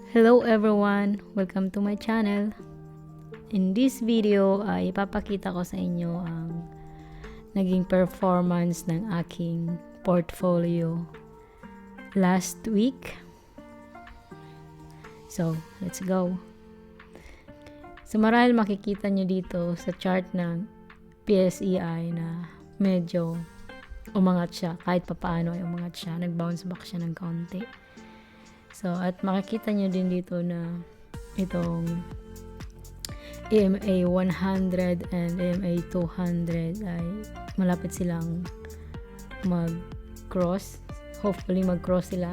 Hello everyone! Welcome to my channel. In this video ay ipapakita ko sa inyo ang naging performance ng aking portfolio last week. So, let's go. So, marahil makikita nyo dito sa chart ng PSEI na medyo umangat siya. Kahit papaano ay umangat siya. Nag-bounce back siya ng kaunti. So, at makikita nyo din dito na itong EMA 100 and EMA 200 ay malapit silang mag-cross. Hopefully, mag-cross sila.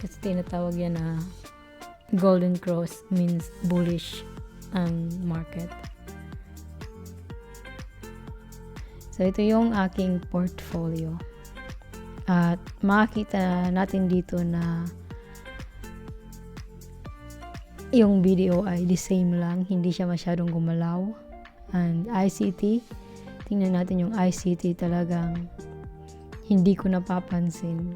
Kasi tinatawag yan na golden cross, means bullish ang market. So, ito yung aking portfolio. At makikita natin dito na yung video ay the same lang, hindi siya masyadong gumalaw. And ICT, tingnan natin yung ICT, talagang hindi ko napapansin.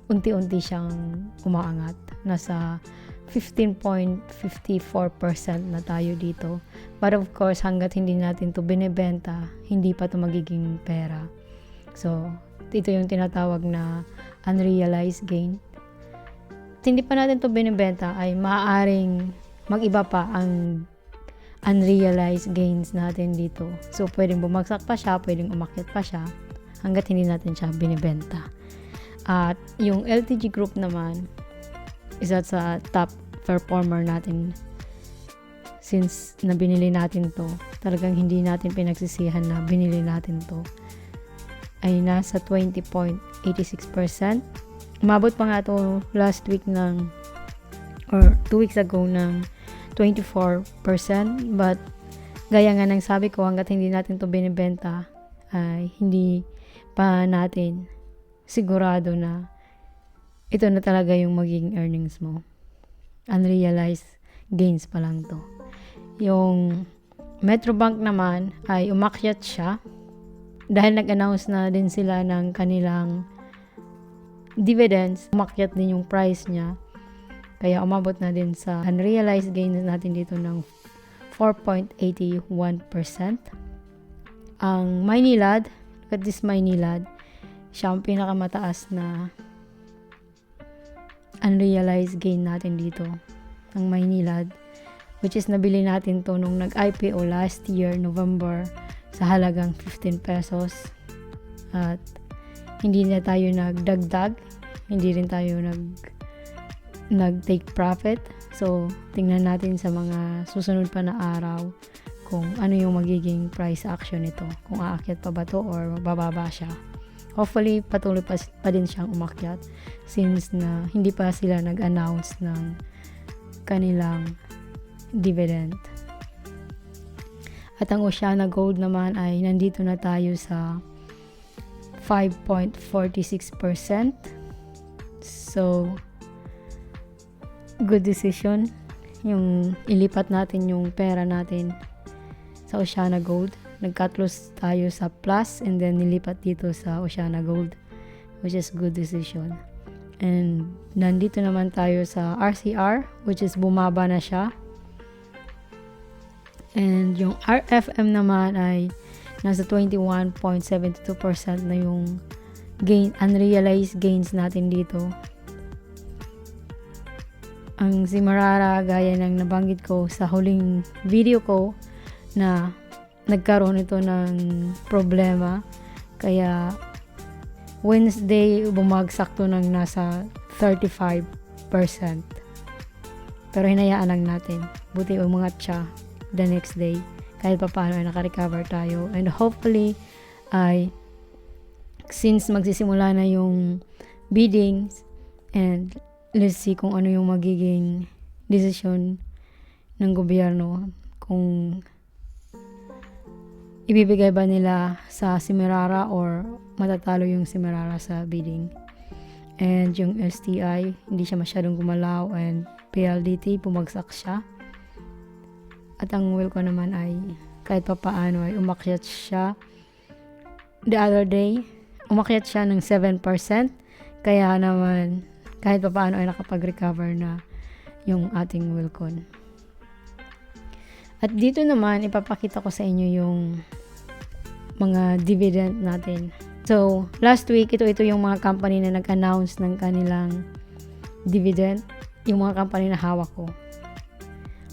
Unti-unti siyang umaangat. Nasa 15.54% na tayo dito. But of course, hanggat hindi natin to binebenta, hindi pa to magiging pera. So, ito yung tinatawag na unrealized gain. Hindi pa natin to binibenta ay maaaring mag-iba pa ang unrealized gains natin dito. So, pwedeng bumagsak pa siya, pwedeng umakyat pa siya hanggat hindi natin siya binibenta. At yung LTG group naman, isa sa top performer natin since na binili natin to. Talagang hindi natin pinagsisihan na binili natin to. Ay nasa 20.86%. Umabot pa nga ito last week or 2 weeks ago ng 24%. But, gaya nga ng sabi ko, hanggat hindi natin to binibenta, ay hindi pa natin sigurado na ito na talaga yung magiging earnings mo. Unrealized gains pa lang to. Yung Metrobank naman ay umakyat siya dahil nag-announce na din sila ng kanilang dividends, umakyat din yung price niya. Kaya umabot na din sa unrealized gains natin dito ng 4.81%. Ang Maynilad, look at this Maynilad, siya ang pinakamataas na unrealized gain natin dito. Ang Maynilad, which is nabili natin to nung nag-IPO last year, November, sa halagang 15 pesos. At hindi na tayo nagdagdag, hindi rin tayo nag-take profit. So, tingnan natin sa mga susunod pa na araw kung ano yung magiging price action nito. Kung aakyat pa ba to or bababa siya. Hopefully, patuloy pa din siyang umakyat since na hindi pa sila nag-announce ng kanilang dividend. At ang Oceana Gold naman ay nandito na tayo sa 5.46%. So, good decision yung ilipat natin yung pera natin sa Oceana Gold. Nag-cut loss tayo sa plus and then nilipat dito sa Oceana Gold, which is good decision. And nandito naman tayo sa RCR, which is bumaba na siya. And yung RFM naman ay nasa 21.72% na yung unrealized gains natin dito. Ang Semirara, gaya ng nabanggit ko sa huling video ko, na nagkaroon ito ng problema. Kaya Wednesday, bumagsak to ng nasa 35%. Pero hinayaan lang natin. Buti umangat siya the next day. Kahit pa paano ay nakarecover tayo. And hopefully, ay since magsisimula na yung biddings, and let's see kung ano yung magiging decision ng gobyerno. Kung ibibigay ba nila sa Semirara or matatalo yung Semirara sa bidding. And yung STI, hindi siya masyadong gumalaw, and PLDT, bumagsak siya. At ang Wilco naman ay kahit pa paano ay umakyat siya. The other day, umakyat siya ng 7%. Kaya naman kahit pa paano ay nakapag-recover na yung ating Wilcon. At dito naman, ipapakita ko sa inyo yung mga dividend natin. So, last week, ito yung mga company na nag-announce ng kanilang dividend. Yung mga company na hawak ko.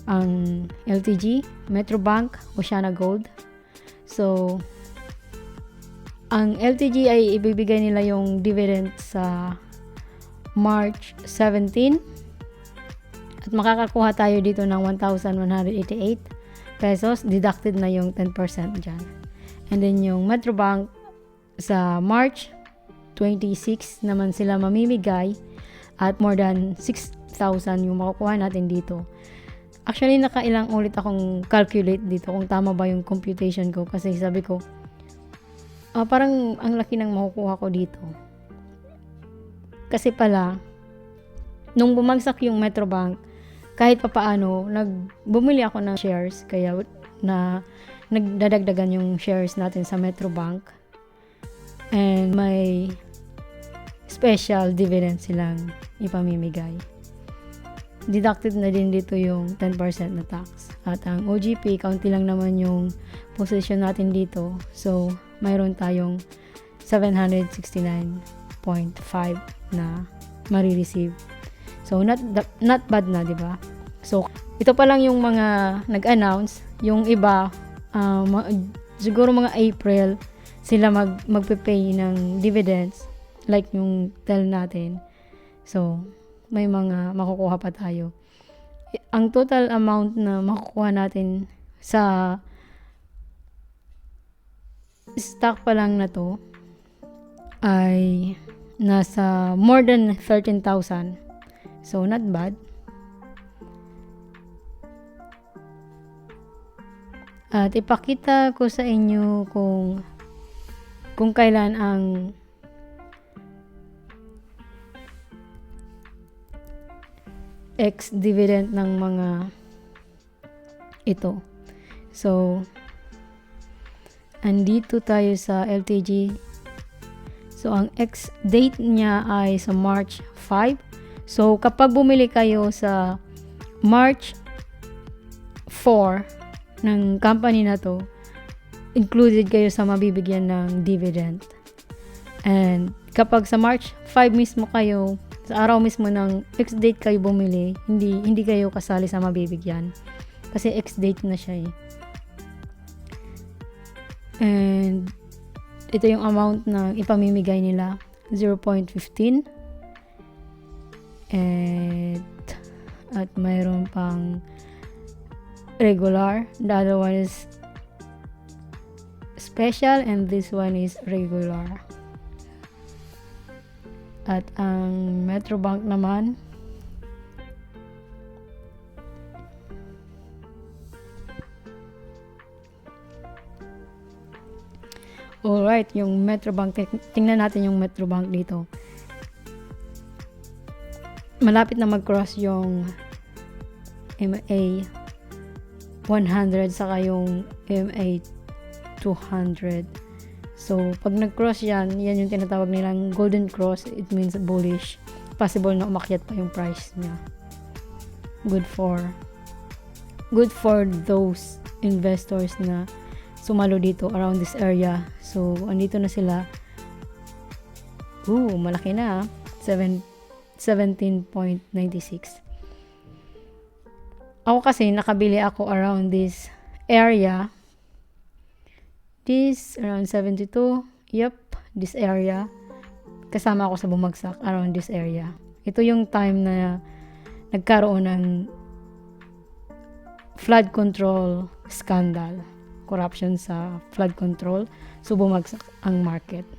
Ang LTG, Metrobank, Oceana Gold. So, ang LTG ay ibibigay nila yung dividend sa March 17. At makakakuha tayo dito ng 1,188 pesos. Deducted na yung 10% dyan. And then yung Metrobank sa March 26 naman sila mamimigay at more than 6,000 yung makukuha natin dito. Actually, nakailang ulit akong calculate dito kung tama ba yung computation ko kasi sabi ko, parang ang laki ng makukuha ko dito. Kasi pala, nung bumagsak yung Metrobank, kahit papaano, bumili ako ng shares kaya na nagdadagdagan yung shares natin sa Metrobank. And may special dividend silang ipamimigay. Deducted na din dito yung 10% na tax. At ang OGP, kaunti lang naman yung position natin dito. So, mayroon tayong 769.5 na marireceive. So, not bad na, di ba? So, ito pa lang yung mga nag-announce. Yung iba, siguro mga April, sila magpe-pay ng dividends. Like yung tell natin. So, may mga makukuha pa tayo. Ang total amount na makukuha natin sa stock pa lang na to ay nasa more than 13,000. So, not bad. At ipakita ko sa inyo kung kailan ang ex-dividend ng mga ito. So, andito tayo sa LTG. So, ang ex-date niya ay sa March 5. So, kapag bumili kayo sa March 4 ng company na to, included kayo sa mabibigyan ng dividend. And kapag sa March 5 mismo kayo, sa araw mismo ng ex-date kayo bumili, hindi kayo kasali sa mabibigyan. Kasi ex-date na siya eh. And ito yung amount na ipamimigay nila, 0.15. At mayroon pang regular. The other one is special and this one is regular. At ang Metrobank naman, alright, yung Metrobank, tingnan natin yung Metrobank dito. Malapit na mag-cross yung MA 100 saka yung MA 200. So, pag nag-cross yan yung tinatawag nilang golden cross. It means bullish. Possible na umakyat pa yung price niya. Good for those investors na sumalo dito around this area. So, andito na sila. Malaki na. 17.96. Ako kasi, nakabili ako around this area. This, around 72. Yep, this area. Kasama ako sa bumagsak around this area. Ito yung time na nagkaroon ng flood control scandal. Corruption sa flood control. So, bumagsak ang market.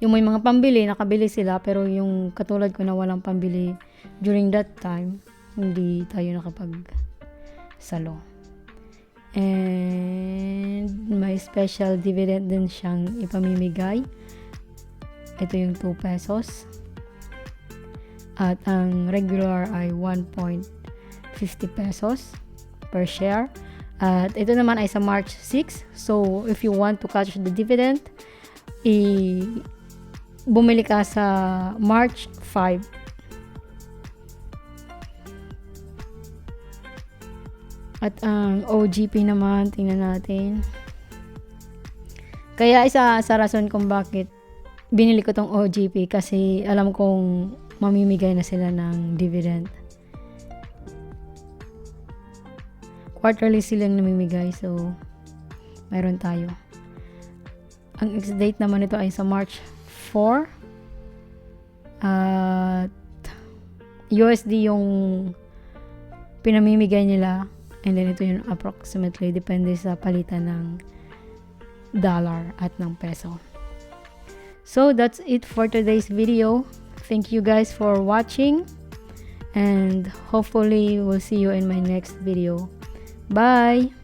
Yung may mga pambili, nakabili sila. Pero yung katulad ko na walang pambili during that time, hindi tayo nakapag-salo. And may special dividend din siyang ipamimigay. Ito yung 2 pesos. At ang regular ay 1.50 pesos per share. At ito naman ay sa March 6. So, if you want to catch the dividend, bumili ka sa March 5. At ang OGP naman, tingnan natin. Kaya isa sa rason kung bakit binili ko tong OGP kasi alam kong mamimigay na sila ng dividend. Quarterly silang namimigay, so mayroon tayo. Ang ex-date naman nito ay sa March 4. At USD yung pinamimigay nila. And then ito yung approximately depende sa palitan ng dollar at ng peso. So that's it for today's video. Thank you guys for watching. And hopefully we'll see you in my next video. Bye!